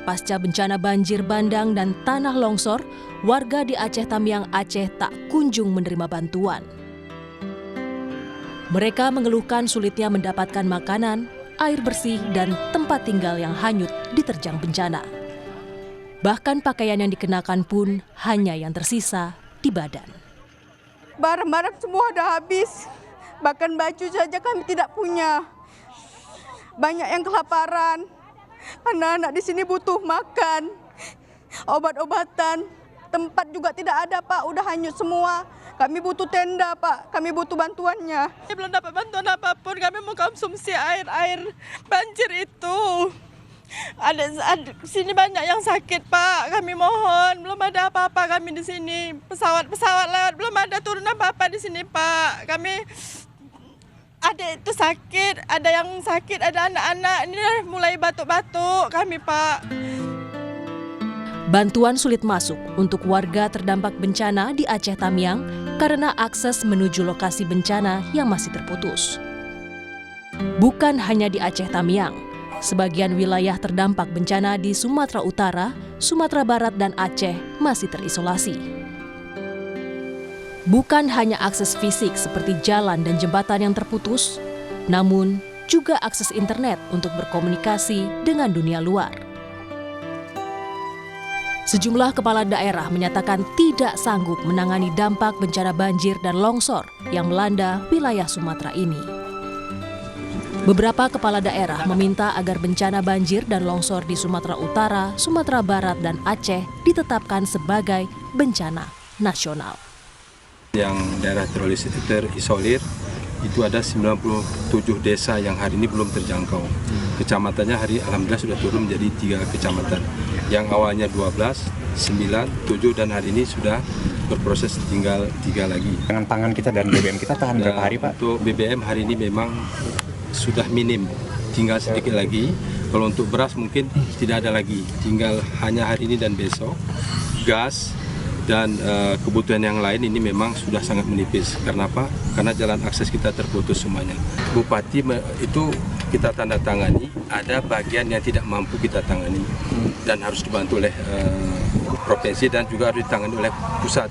pasca bencana banjir bandang dan tanah longsor, warga di Aceh Tamiang, Aceh tak kunjung menerima bantuan. Mereka mengeluhkan sulitnya mendapatkan makanan, air bersih, dan tempat tinggal yang hanyut diterjang bencana. Bahkan pakaian yang dikenakan pun hanya yang tersisa di badan. Barang-barang semua sudah habis, bahkan baju saja kami tidak punya. Banyak yang kelaparan, anak-anak di sini butuh makan, obat-obatan, tempat juga tidak ada Pak, udah hanyut semua. Kami butuh tenda Pak, kami butuh bantuannya. Belum dapat bantuan apapun, kami mau konsumsi air banjir itu. Ada sini banyak yang sakit Pak, kami mohon, belum ada apa-apa kami di sini. Pesawat lewat, belum ada turun apa-apa di sini Pak. Kami ada itu sakit, ada yang sakit, ada anak-anak, ini mulai batuk-batuk kami Pak. Bantuan sulit masuk untuk warga terdampak bencana di Aceh Tamiang karena akses menuju lokasi bencana yang masih terputus. Bukan hanya di Aceh Tamiang, sebagian wilayah terdampak bencana di Sumatera Utara, Sumatera Barat, dan Aceh masih terisolasi. Bukan hanya akses fisik seperti jalan dan jembatan yang terputus, namun juga akses internet untuk berkomunikasi dengan dunia luar. Sejumlah kepala daerah menyatakan tidak sanggup menangani dampak bencana banjir dan longsor yang melanda wilayah Sumatera ini. Beberapa kepala daerah meminta agar bencana banjir dan longsor di Sumatera Utara, Sumatera Barat, dan Aceh ditetapkan sebagai bencana nasional. Yang daerah terisolir itu ada 97 desa yang hari ini belum terjangkau. Kecamatannya alhamdulillah sudah turun menjadi 3 kecamatan. Yang awalnya 12, 9, 7 dan hari ini sudah berproses tinggal 3 lagi. Dengan pangan kita dan BBM kita tahan berapa hari Pak? Untuk BBM hari ini memang sudah minim, tinggal sedikit lagi. Kalau untuk beras mungkin tidak ada lagi, tinggal hanya hari ini dan besok. Gas dan kebutuhan yang lain ini memang sudah sangat menipis. Karena apa? Karena jalan akses kita terputus semuanya. Bupati itu kita tanda tangani, ada bagian yang tidak mampu kita tangani dan harus dibantu oleh provinsi dan juga harus ditangani oleh pusat.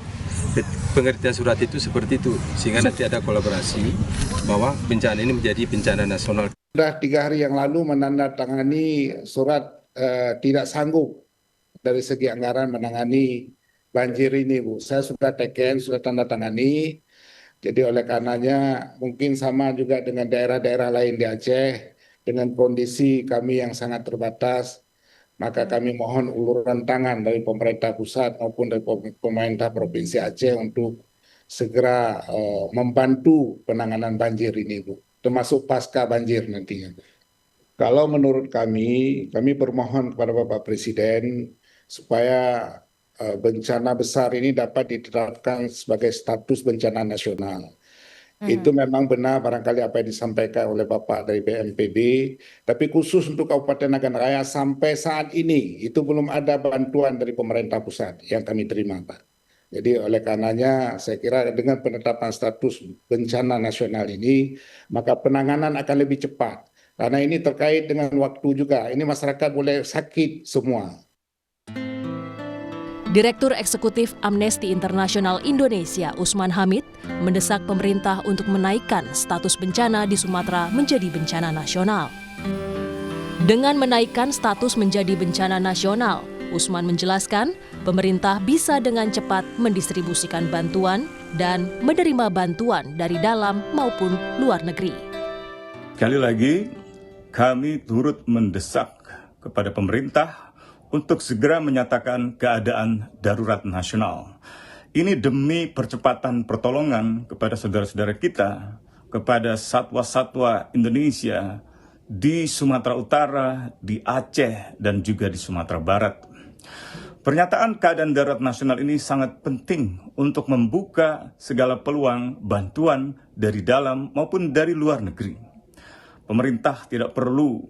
Pengertian surat itu seperti itu, sehingga nanti ada kolaborasi bahwa bencana ini menjadi bencana nasional. Sudah 3 hari yang lalu menandatangani surat tidak sanggup dari segi anggaran menangani banjir ini, Bu. Saya sudah teken, sudah tanda tangani. Jadi oleh karenanya mungkin sama juga dengan daerah-daerah lain di Aceh, dengan kondisi kami yang sangat terbatas, maka kami mohon uluran tangan dari pemerintah pusat maupun dari pemerintah Provinsi Aceh untuk segera membantu penanganan banjir ini, Bu. Termasuk pasca banjir nantinya. Kalau menurut kami bermohon kepada Bapak Presiden supaya bencana besar ini dapat ditetapkan sebagai status bencana nasional. Itu memang benar barangkali apa yang disampaikan oleh Bapak dari BNPB, tapi khusus untuk Kabupaten Nagan Raya sampai saat ini itu belum ada bantuan dari pemerintah pusat yang kami terima, Pak. Jadi oleh karenanya saya kira dengan penetapan status bencana nasional ini, maka penanganan akan lebih cepat. Karena ini terkait dengan waktu juga, ini masyarakat boleh sakit semua. Direktur Eksekutif Amnesty International Indonesia, Usman Hamid, mendesak pemerintah untuk menaikkan status bencana di Sumatera menjadi bencana nasional. Dengan menaikkan status menjadi bencana nasional, Usman menjelaskan pemerintah bisa dengan cepat mendistribusikan bantuan dan menerima bantuan dari dalam maupun luar negeri. Sekali lagi, kami turut mendesak kepada pemerintah untuk segera menyatakan keadaan darurat nasional. Ini demi percepatan pertolongan kepada saudara-saudara kita, kepada satwa-satwa Indonesia di Sumatera Utara, di Aceh, dan juga di Sumatera Barat. Pernyataan keadaan darurat nasional ini sangat penting untuk membuka segala peluang bantuan dari dalam maupun dari luar negeri. Pemerintah tidak perlu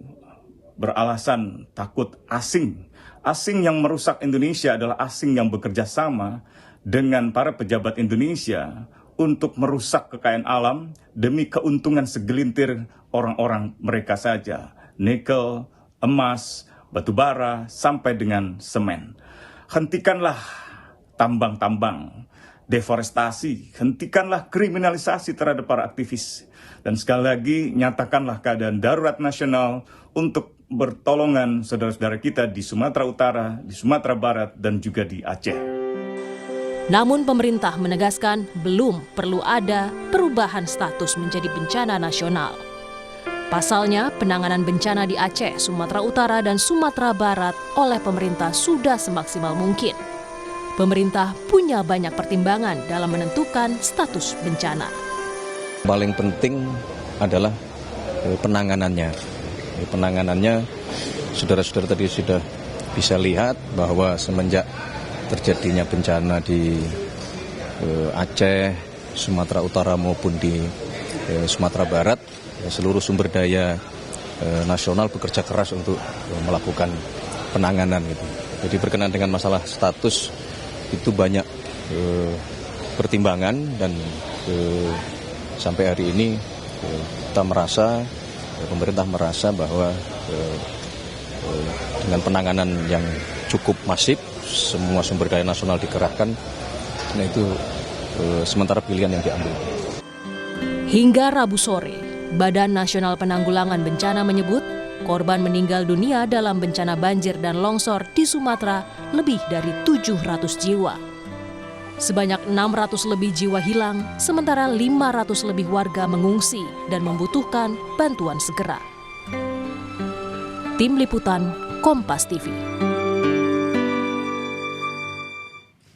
beralasan takut asing. Asing yang merusak Indonesia adalah asing yang bekerja sama dengan para pejabat Indonesia untuk merusak kekayaan alam demi keuntungan segelintir orang-orang mereka saja. Nikel, emas, batu bara, sampai dengan semen. Hentikanlah tambang-tambang, deforestasi, hentikanlah kriminalisasi terhadap para aktivis. Dan sekali lagi, nyatakanlah keadaan darurat nasional untuk bertolongan saudara-saudara kita di Sumatera Utara, di Sumatera Barat, dan juga di Aceh. Namun pemerintah menegaskan belum perlu ada perubahan status menjadi bencana nasional. Pasalnya, penanganan bencana di Aceh, Sumatera Utara, dan Sumatera Barat oleh pemerintah sudah semaksimal mungkin. Pemerintah punya banyak pertimbangan dalam menentukan status bencana. Paling penting adalah penanganannya. Penanganannya, saudara-saudara tadi sudah bisa lihat bahwa semenjak terjadinya bencana di Aceh, Sumatera Utara maupun di Sumatera Barat, seluruh sumber daya nasional bekerja keras untuk melakukan penanganan gitu. Jadi berkenaan dengan masalah status itu banyak pertimbangan dan sampai hari ini kita merasa, pemerintah merasa bahwa dengan penanganan yang cukup masif, semua sumber daya nasional dikerahkan, nah itu sementara pilihan yang diambil. Hingga Rabu sore, Badan Nasional Penanggulangan Bencana menyebut korban meninggal dunia dalam bencana banjir dan longsor di Sumatera lebih dari 700 jiwa. Sebanyak 600 lebih jiwa hilang, sementara 500 lebih warga mengungsi dan membutuhkan bantuan segera. Tim Liputan Kompas TV.